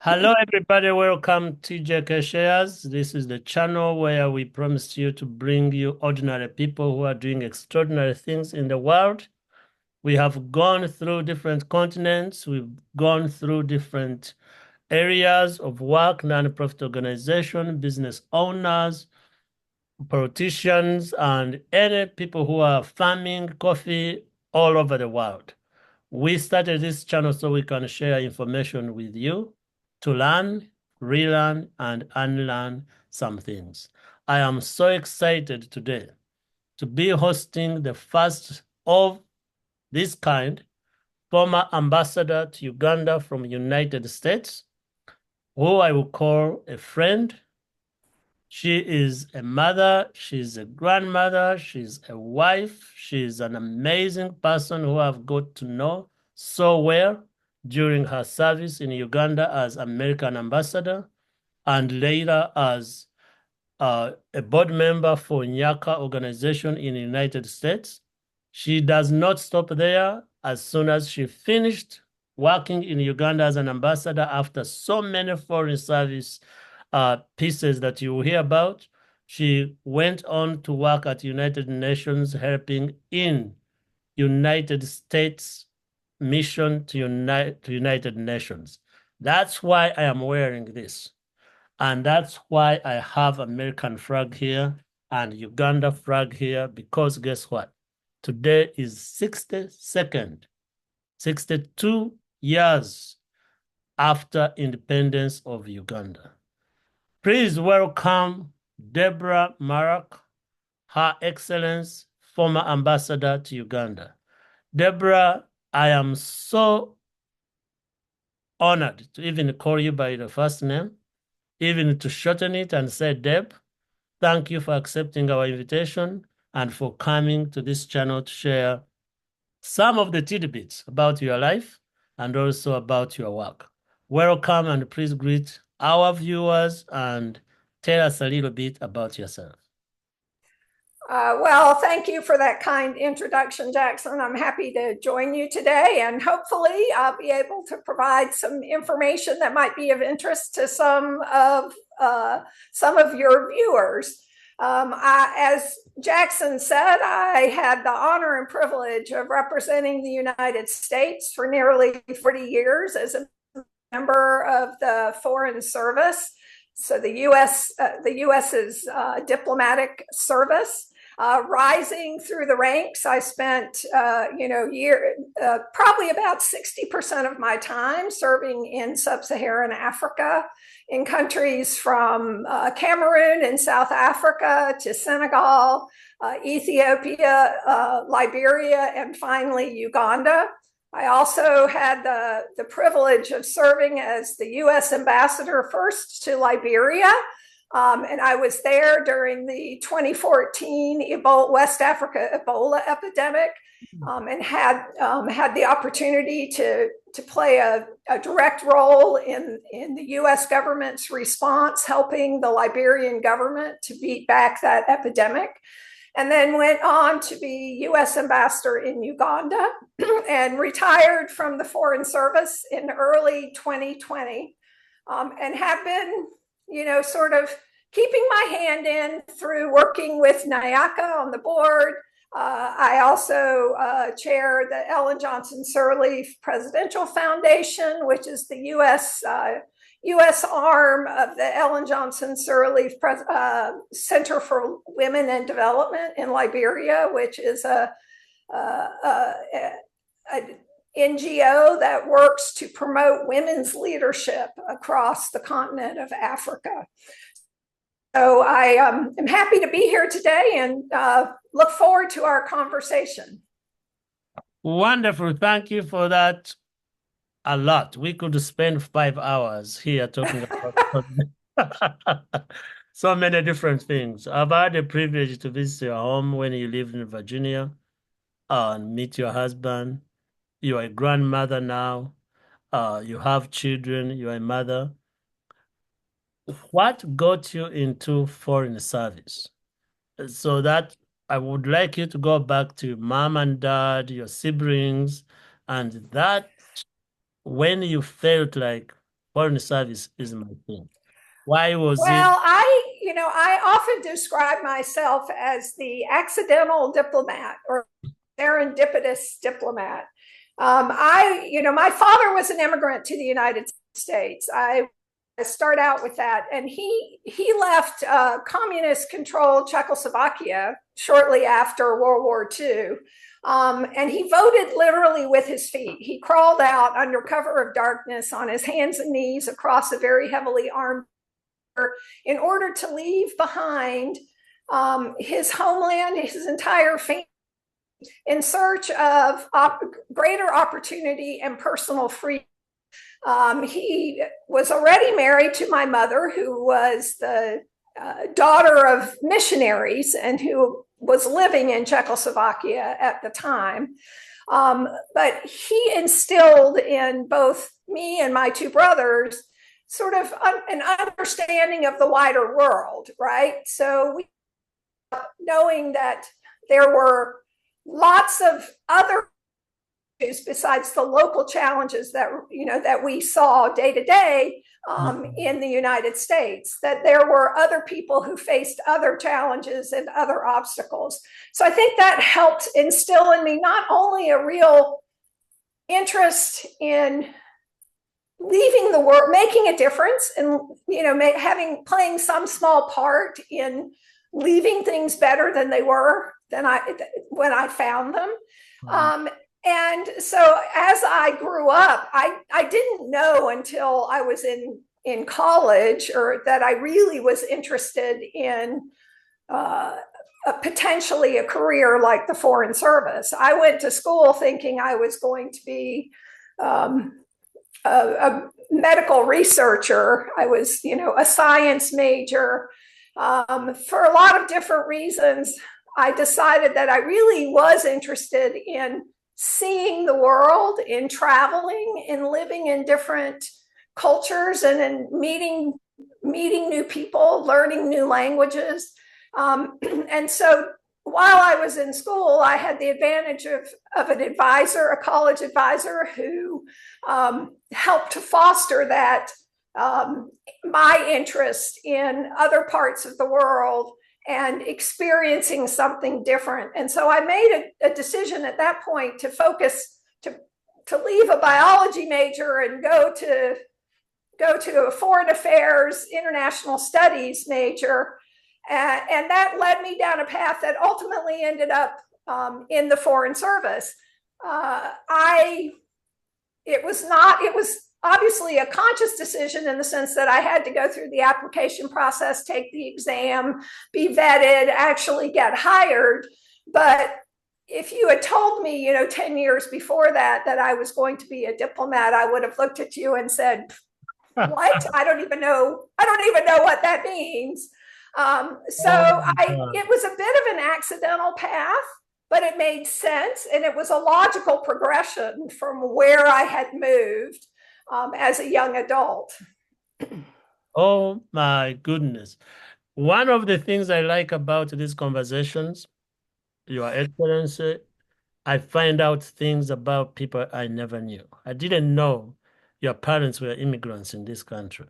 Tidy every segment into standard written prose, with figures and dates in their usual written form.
Hello, everybody. Welcome to JK Shares. This is the channel where we promise you to bring you ordinary people who are doing extraordinary things in the world. We have gone through different continents. We've gone through different areas of work, non-profit organization, business owners, politicians, and any people who are farming coffee all over the world. We started this channel so we can share information with you to learn, relearn, and unlearn some things. I am so excited today to be hosting the first of this kind, former ambassador to Uganda from United States, who I will call a friend. She is a mother, she's a grandmother, she's a wife, she's an amazing person who I've got to know so well during her service in Uganda as American ambassador and later as a board member for Nyaka organization in the United States. She does not stop there. As soon as she finished working in Uganda as an ambassador after so many foreign service pieces that you will hear about, she went on to work at United Nations helping in United States mission to United Nations. That's why I am wearing this. And that's why I have American flag here and Uganda flag here, because guess what? Today is 62nd, 62 years after independence of Uganda. Please welcome Deb Malac, Her Excellence, former ambassador to Uganda. Deborah, I am so honored to even call you by the first name, even to shorten it and say Deb. Thank you for accepting our invitation and for coming to this channel to share some of the tidbits about your life and also about your work. Welcome, and please greet our viewers and tell us a little bit about yourself. Well, thank you for that kind introduction, Jackson. I'm happy to join you today, and hopefully I'll be able to provide some information that might be of interest to some of your viewers. As Jackson said, I had the honor and privilege of representing the United States for nearly 40 years as a member of the Foreign Service. So the U.S.'s diplomatic service. Rising through the ranks, I spent, probably about 60% of my time serving in sub-Saharan Africa, in countries from Cameroon and South Africa to Senegal, Ethiopia, Liberia, and finally Uganda. I also had the privilege of serving as the U.S. ambassador first to Liberia. And I was there during the 2014 West Africa Ebola epidemic, and had the opportunity to play a direct role in the U.S. government's response, helping the Liberian government to beat back that epidemic. And then went on to be U.S. ambassador in Uganda and retired from the Foreign Service in early 2020, and have been, sort of keeping my hand in through working with Nyaka on the board. I also chair the Ellen Johnson Sirleaf Presidential Foundation, which is the U.S. arm of the Ellen Johnson Sirleaf Center for Women and Development in Liberia, which is a NGO that works to promote women's leadership across the continent of Africa. So I am happy to be here today and look forward to our conversation. Wonderful. Thank you for that. A lot. We could spend 5 hours here talking about so many different things. I've had the privilege to visit your home when you lived in Virginia and meet your husband. You're a grandmother now. You have children. You're a mother. What got you into foreign service? So that I would like you to go back to mom and dad, your siblings, and that when you felt like Foreign service is my thing. Why was it? Well, I often describe myself as the accidental diplomat or serendipitous diplomat. My father was an immigrant to the United States. I start out with that, and he left communist-controlled Czechoslovakia shortly after World War II. And he voted literally with his feet. He crawled out under cover of darkness on his hands and knees across a very heavily armed in order to leave behind his homeland, his entire family, in search of greater opportunity and personal freedom. He was already married to my mother, who was the daughter of missionaries and who was living in Czechoslovakia at the time. But he instilled in both me and my two brothers sort of an understanding of the wider world, right? So knowing that there were lots of other issues besides the local challenges that we saw day to day in the United States, that there were other people who faced other challenges and other obstacles. So I think that helped instill in me not only a real interest in leaving the world, making a difference, and playing some small part in leaving things better than they were when I found them. And so as I grew up, I didn't know until I was in college or that I really was interested in potentially a career like the Foreign Service. I went to school thinking I was going to be a medical researcher. I was, a science major. For a lot of different reasons, I decided that I really was interested in seeing the world, in traveling, in living in different cultures, and in meeting new people, learning new languages. And so while I was in school, I had the advantage of an advisor, a college advisor, who helped to foster that, my interest in other parts of the world and experiencing something different. And so I made a decision at that point to focus, to leave a biology major and go to a foreign affairs, international studies major. And that led me down a path that ultimately ended up in the Foreign Service. It was obviously a conscious decision in the sense that I had to go through the application process, take the exam, be vetted, actually get hired. But if you had told me, 10 years before that I was going to be a diplomat, I would have looked at you and said, what? I don't even know what that means. It was a bit of an accidental path, but it made sense, and it was a logical progression from where I had moved as a young adult. Oh my goodness. One of the things I like about these conversations, Your Excellency, I find out things about people I never knew. I didn't know your parents were immigrants in this country.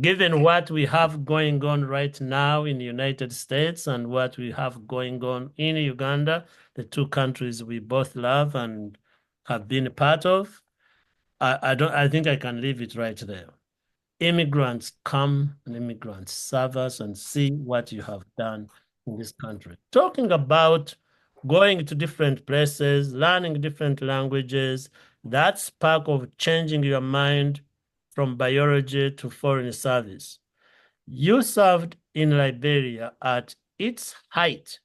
Given what we have going on right now in the United States and what we have going on in Uganda, the two countries we both love and have been a part of, I think I can leave it right there. Immigrants come and immigrants serve us and see what you have done in this country. Talking about going to different places, learning different languages, that spark of changing your mind from biology to foreign service. You served in Liberia at its height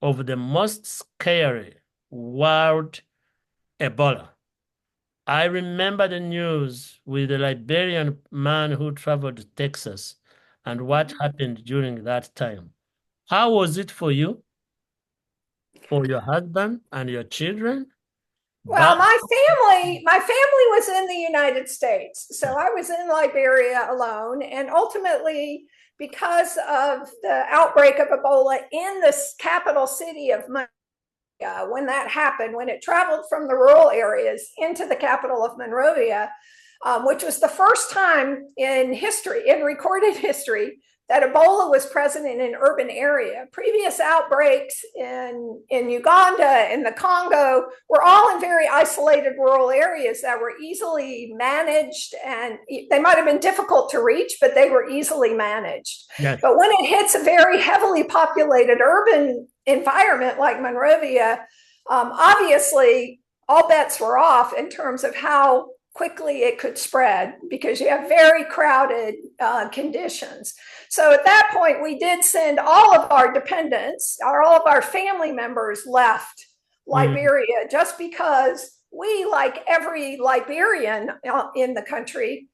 of the most scary world Ebola. I remember the news with the Liberian man who traveled to Texas and what happened during that time. How was it for you, for your husband and your children? Well, my family was in the United States. So I was in Liberia alone. And ultimately, because of the outbreak of Ebola in the capital city of Monrovia, when that happened, when it traveled from the rural areas into the capital of Monrovia, which was the first time in history, in recorded history, that Ebola was present in an urban area. Previous outbreaks in Uganda and the Congo were all in very isolated rural areas that were easily managed, and they might have been difficult to reach, but they were easily managed. Yes. But when it hits a very heavily populated urban environment like Monrovia, obviously all bets were off in terms of how quickly it could spread, because you have very crowded conditions. So at that point, we did send all of our dependents, or all of our family members left Liberia, just because we, like every Liberian in the country,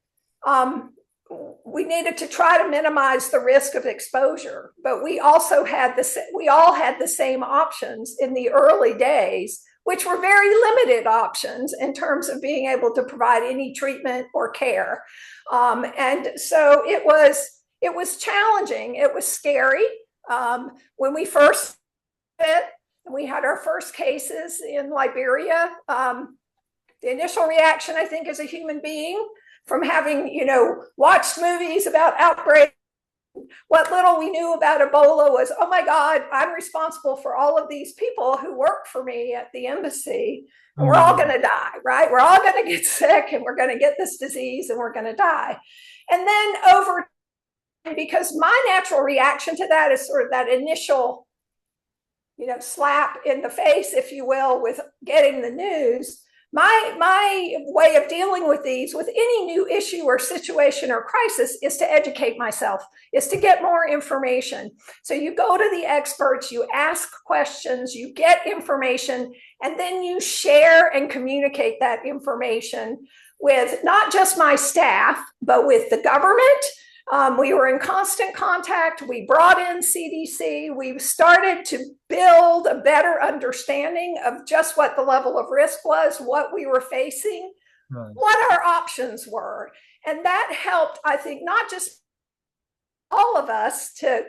we needed to try to minimize the risk of exposure. But we also had we all had the same options in the early days, which were very limited options in terms of being able to provide any treatment or care. And so it was challenging. It was scary. When we first hit, we had our first cases in Liberia. The initial reaction, I think, as a human being, from having, watched movies about outbreaks, what little we knew about Ebola was, oh my God, I'm responsible for all of these people who work for me at the embassy. And we're all going to die, right? We're all going to get sick, and we're going to get this disease, and we're going to die. And then over, because my natural reaction to that is sort of that initial, slap in the face, if you will, with getting the news. My way of dealing with these, with any new issue or situation or crisis, is to educate myself, is to get more information. So you go to the experts, you ask questions, you get information, and then you share and communicate that information with not just my staff, but with the government. We were in constant contact. We brought in CDC. We started to build a better understanding of just what the level of risk was, what we were facing, what our options were. And that helped, I think, not just all of us to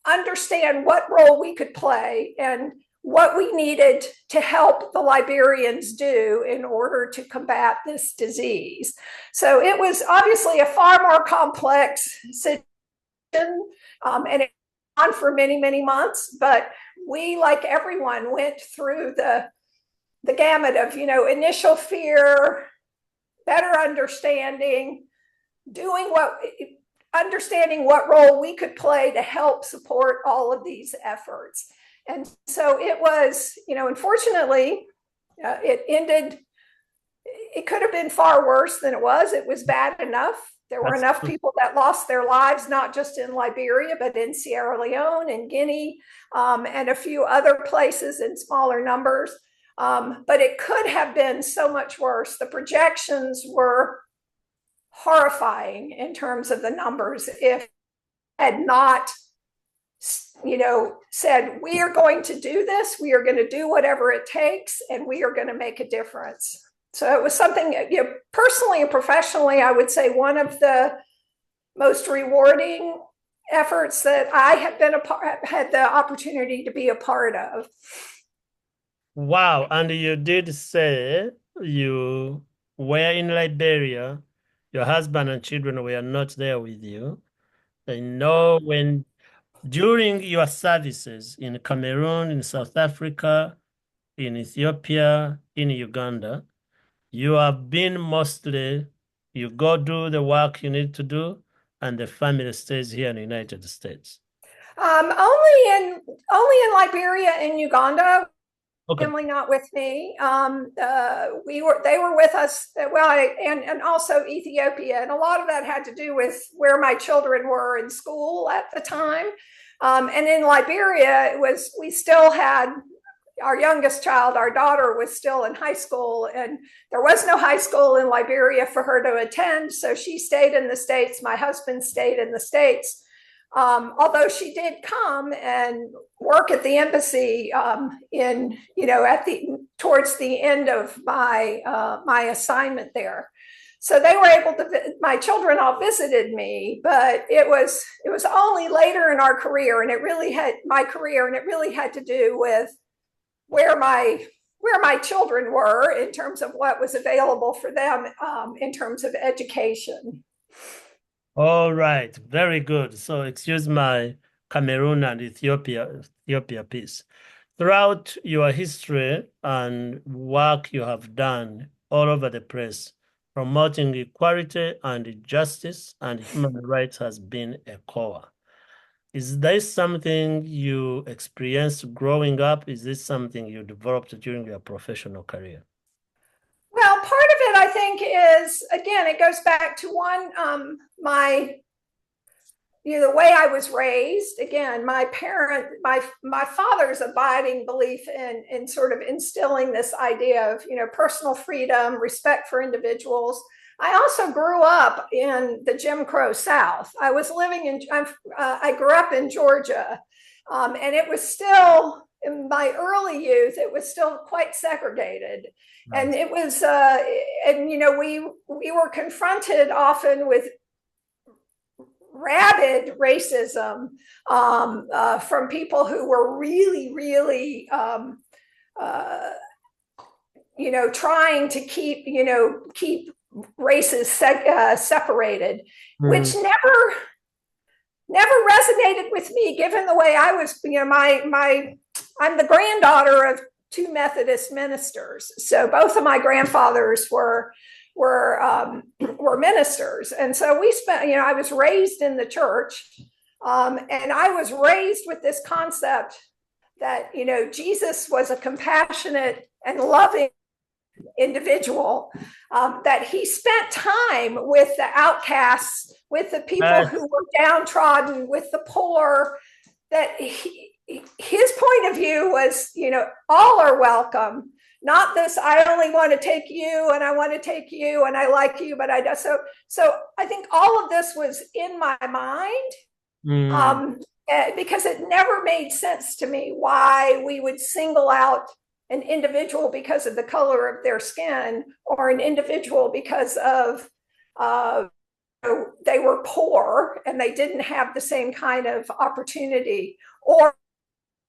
understand what role we could play and what we needed to help the Liberians do in order to combat this disease. So it was obviously a far more complex situation, and it went on for many, many months. But we, like everyone, went through the gamut of, initial fear, better understanding, understanding what role we could play to help support all of these efforts. And so it was, unfortunately, it ended, it could have been far worse than it was. It was bad enough. There were enough people that lost their lives, not just in Liberia, but in Sierra Leone and Guinea, and a few other places in smaller numbers. But it could have been so much worse. The projections were horrifying in terms of the numbers. If had not said, we are going to do this, we are going to do whatever it takes, and we are going to make a difference. So it was something, personally and professionally, I would say one of the most rewarding efforts that I had the opportunity to be a part of. Wow. And you did say you were in Liberia, your husband and children were not there with you. I know when during your services in Cameroon, in South Africa, in Ethiopia, in Uganda, you have been mostly, you go do the work you need to do, and the family stays here in the United States. Only in Liberia and Uganda. Okay. Family not with me. They were with us. And also Ethiopia, and a lot of that had to do with where my children were in school at the time. And in Liberia, we still had our youngest child, our daughter, was still in high school, and there was no high school in Liberia for her to attend. So she stayed in the States. My husband stayed in the States. Although she did come and work at the embassy towards the end of my assignment there. So they were able to, my children all visited me, but it was only later in our career, and it really had to do with where my where my children were in terms of what was available for them in terms of education. All right, very good. So excuse my Cameroon and Ethiopia piece. Throughout your history and work you have done all over the place, promoting equality and justice and human rights has been a core. Is this something you experienced growing up? Is this something you developed during your professional career? Well, part of it, I think, is, again, it goes back to one, the way I was raised. Again, my father's abiding belief in sort of instilling this idea of, personal freedom, respect for individuals. I also grew up in the Jim Crow South. I grew up in Georgia, and it was still, in my early youth, it was still quite segregated. Nice. And it was, we were confronted often with rabid racism from people who were really, really, trying to keep races separated, which never resonated with me, given the way I was. I'm the granddaughter of two Methodist ministers, so both of my grandfathers were ministers, and so we spent. I was raised in the church, and I was raised with this concept that Jesus was a compassionate and loving individual, that he spent time with the outcasts, with the people who were downtrodden, with the poor, that his point of view was, all are welcome, not this, I only want to take you and I want to take you and I like you, but I don't. So I think all of this was in my mind, because it never made sense to me why we would single out an individual because of the color of their skin, or an individual because of they were poor and they didn't have the same kind of opportunity, or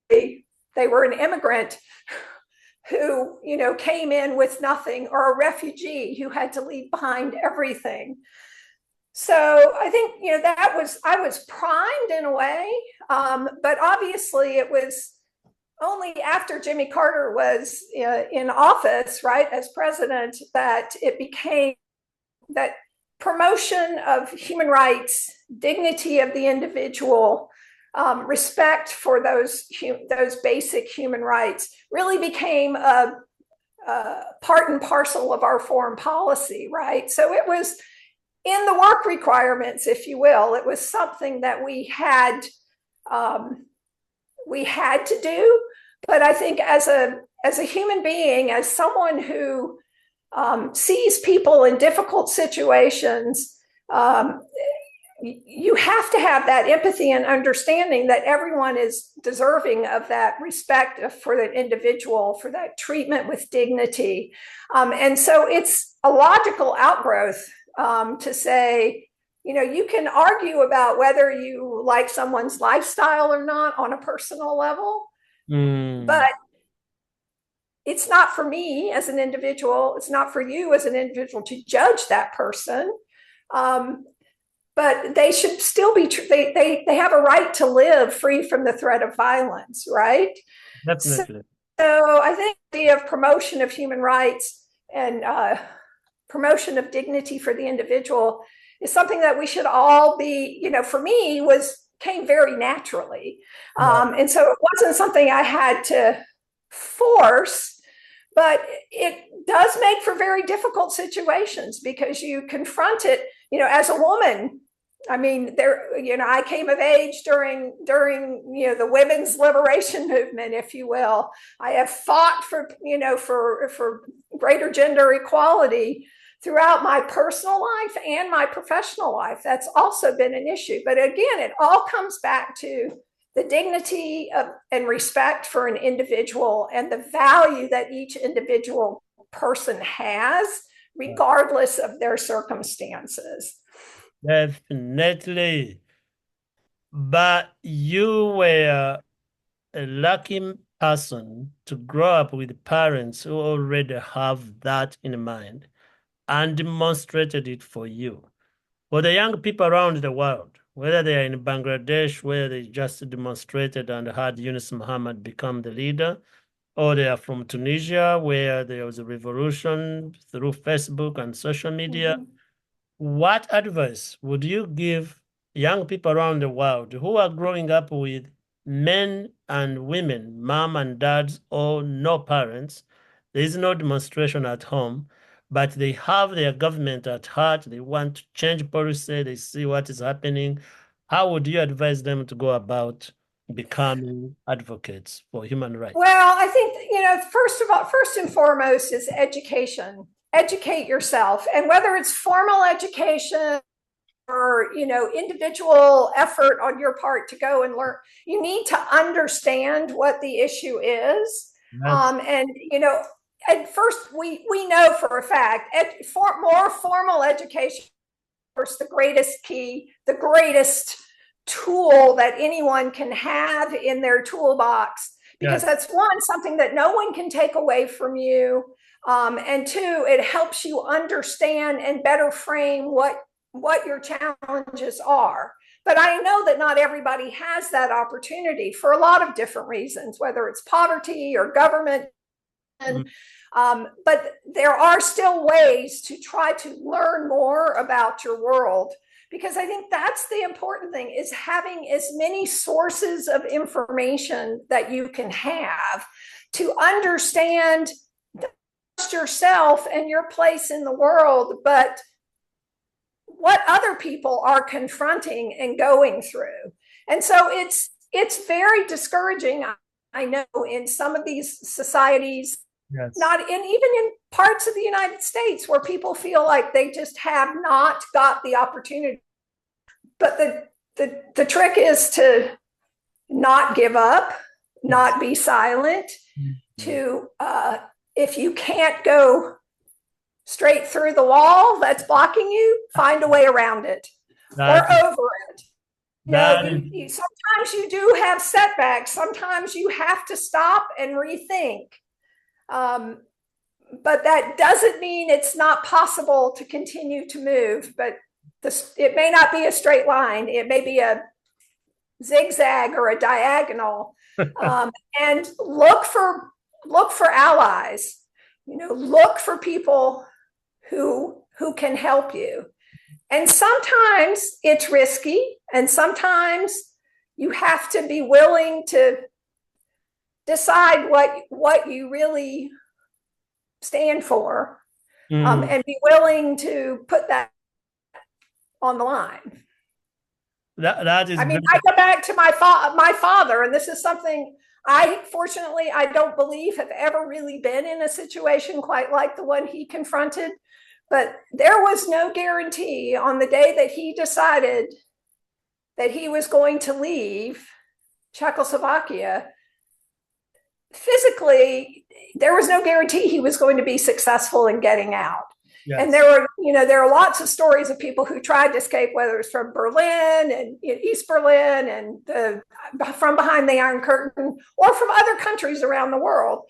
they were an immigrant who came in with nothing, or a refugee who had to leave behind everything. So I think I was primed in a way, but obviously it was only after Jimmy Carter was in office, right, as president, that it became that promotion of human rights, dignity of the individual, respect for those basic human rights really became a part and parcel of our foreign policy, right? So it was in the work requirements, if you will. It was something that we had to do. But I think as a human being, as someone who sees people in difficult situations, you have to have that empathy and understanding that everyone is deserving of that respect for that individual, for that treatment with dignity. And so it's a logical outgrowth to say, you can argue about whether you like someone's lifestyle or not on a personal level, but it's not for me as an individual. It's not for you as an individual to judge that person. But they should still be, they have a right to live free from the threat of violence, right? Definitely. So I think the idea of promotion of human rights and promotion of dignity for the individual is something that we should all be, for me, came very naturally. And so it wasn't something I had to force, but it does make for very difficult situations because you confront it, as a woman. I mean, I came of age during the women's liberation movement, if you will. I have fought for greater gender equality throughout my personal life and my professional life. That's also been an issue. But again, it all comes back to the dignity and respect for an individual and the value that each individual person has, regardless of their circumstances. Definitely. But you were a lucky person to grow up with parents who already have that in mind and demonstrated it for you? For the young people around the world, whether they are in Bangladesh, where they just demonstrated and had Yunus Muhammad become the leader, or they are from Tunisia, where there was a revolution through Facebook and social media. Mhm. What advice would you give young people around the world who are growing up with men and women, mom and dads, or no parents? There is no demonstration at home, but they have their government at heart. They want to change policy. They see what is happening. How would you advise them to go about becoming advocates for human rights? Well, I think, first of all, first and foremost is education. Educate yourself. And whether it's formal education or, individual effort on your part to go and learn, you need to understand what the issue is. That's, At first, we know for a fact, more formal education is the greatest key, the greatest tool that anyone can have in their toolbox, because yes. that's one, something that no one can take away from you, and two, it helps you understand and better frame what your challenges are. But I know that not everybody has that opportunity for a lot of different reasons, whether it's poverty or government. Mm. But there are still ways to try to learn more about your world, because I think that's the important thing, is having as many sources of information that you can have to understand yourself and your place in the world, but what other people are confronting and going through. And so it's very discouraging, I know, in some of these societies, Yes. not in even in parts of the United States, where people feel like they just have not got the opportunity. But the trick is to not give up, not be silent, to if you can't go straight through the wall that's blocking you, find a way around it That, or over it. that is, Sometimes you do have setbacks. Sometimes you have to stop and rethink. But that doesn't mean it's not possible to continue to move. But it may not be a straight line. It may be a zigzag or a diagonal. And look for allies. Look for people who can help you. And sometimes it's risky, and sometimes you have to be willing to decide what you really stand for, and be willing to put that on the line. that is I mean, I go back to my father, and this is something fortunately, I don't believe have ever really been in a situation quite like the one he confronted. But there was no guarantee on the day that he decided that he was going to leave Czechoslovakia. Physically, there was no guarantee he was going to be successful in getting out. Yes. And there are lots of stories of people who tried to escape, whether it's from Berlin and East Berlin and from behind the Iron Curtain, or from other countries around the world.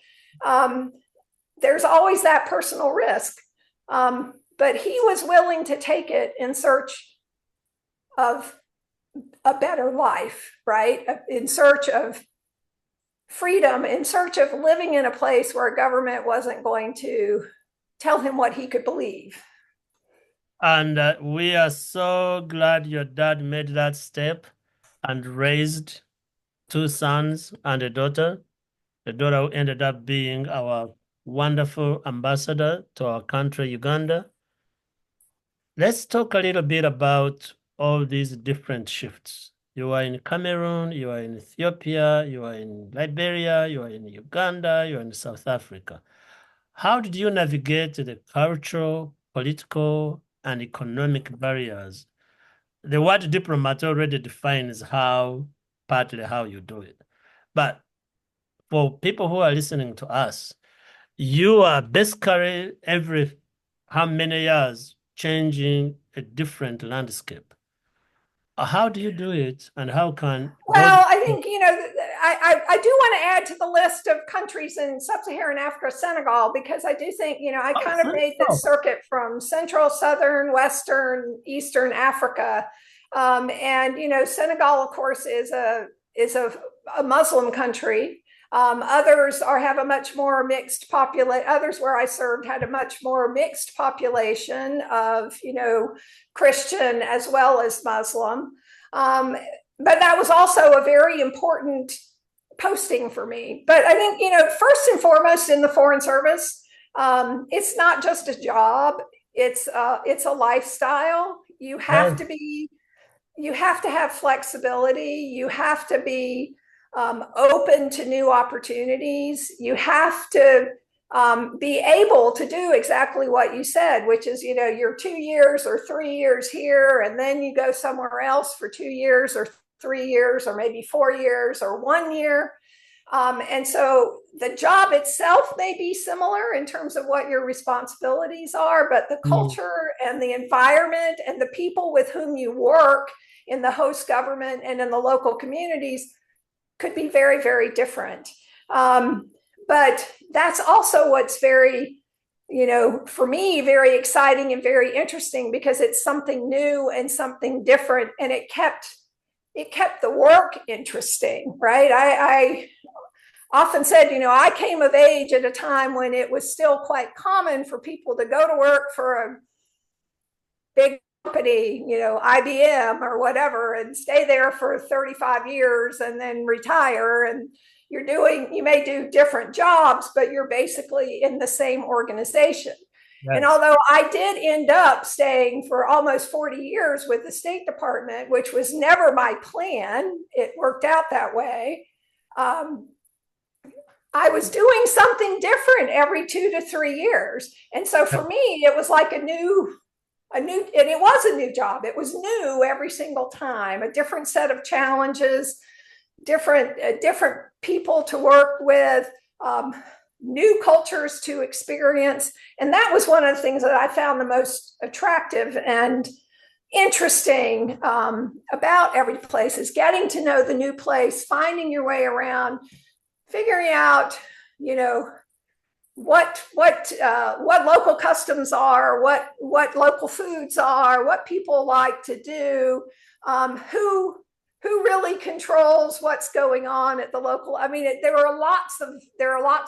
There's always that personal risk. But he was willing to take it in search of a better life, right? In search of freedom, in search of living in a place where a government wasn't going to tell him what he could believe. And we are so glad your dad made that step and raised two sons and a daughter. The daughter ended up being our wonderful ambassador to our country, Uganda. Let's talk a little bit about all these different shifts. You are in Cameroon, you are in Ethiopia, you are in Liberia, you are in Uganda, you are in South Africa. How did you navigate the cultural, political, and economic barriers? The word diplomat already defines partly how you do it. But for people who are listening to us, you are basically every how many years changing a different landscape. How do you do it, and how can Well, I think I do want to add to the list of countries in sub-Saharan Africa, Senegal, because I do think, I kind of made the circuit from Central, Southern, Western, Eastern Africa. And Senegal, of course, is a Muslim country. Others have a much more mixed population. Others where I served had a much more mixed population of, Christian as well as Muslim. But that was also a very important posting for me. But I think, first and foremost in the Foreign Service, it's not just a job. It's a lifestyle. You have to have flexibility. You have to be open to new opportunities. You have to be able to do exactly what you said, which is, you're 2 years or 3 years here, and then you go somewhere else for 2 years or 3 years, or maybe 4 years or 1 year. And so the job itself may be similar in terms of what your responsibilities are, but the culture and the environment and the people with whom you work in the host government and in the local communities could be very, very different. But that's also what's very, for me, very exciting and very interesting, because it's something new and something different, and it kept the work interesting, right? I often said, I came of age at a time when it was still quite common for people to go to work for a big company, IBM or whatever, and stay there for 35 years and then retire. And you may do different jobs, but you're basically in the same organization. Yes. And although I did end up staying for almost 40 years with the State Department, which was never my plan, it worked out that way. I was doing something different every 2 to 3 years. And so for me, it was like and it was a new job. It was new every single time, a different set of challenges, different people to work with, new cultures to experience. And that was one of the things that I found the most attractive and interesting about every place, is getting to know the new place, finding your way around, figuring out, what local customs are, what local foods are, what people like to do, who really controls what's going on at the local. I mean, there are lots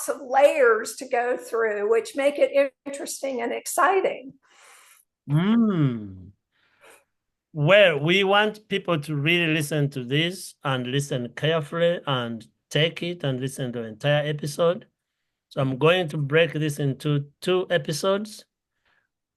of layers to go through, which make it interesting and exciting. Well, we want people to really listen to this and listen carefully and take it and listen to the entire episode. So I'm going to break this into 2 episodes.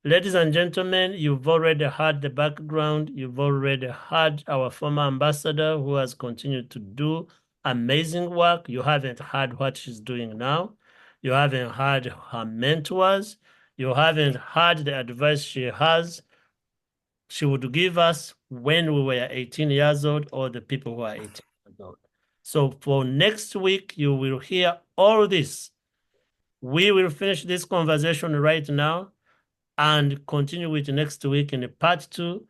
Ladies and gentlemen, you've already heard the background. You've already heard our former ambassador, who has continued to do amazing work. You haven't heard what she's doing now. You haven't heard her mentors. You haven't heard the advice she would give us when we were 18 years old, or the people who are 18 years old. So for next week, you will hear all this. We will finish this conversation right now and continue with next week in the part 2.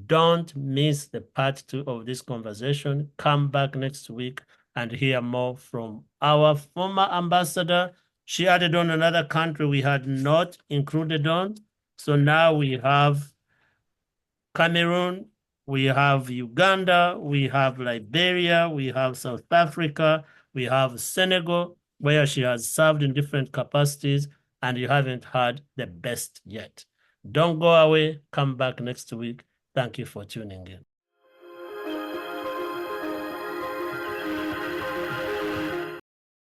Don't miss the part 2 of this conversation. Come back next week and hear more from our former ambassador. She added on another country we had not included on. So now we have Cameroon, we have Uganda, we have Liberia, we have South Africa, we have Senegal, where she has served in different capacities, and you haven't heard the best yet. Don't go away. Come back next week. Thank you for tuning in.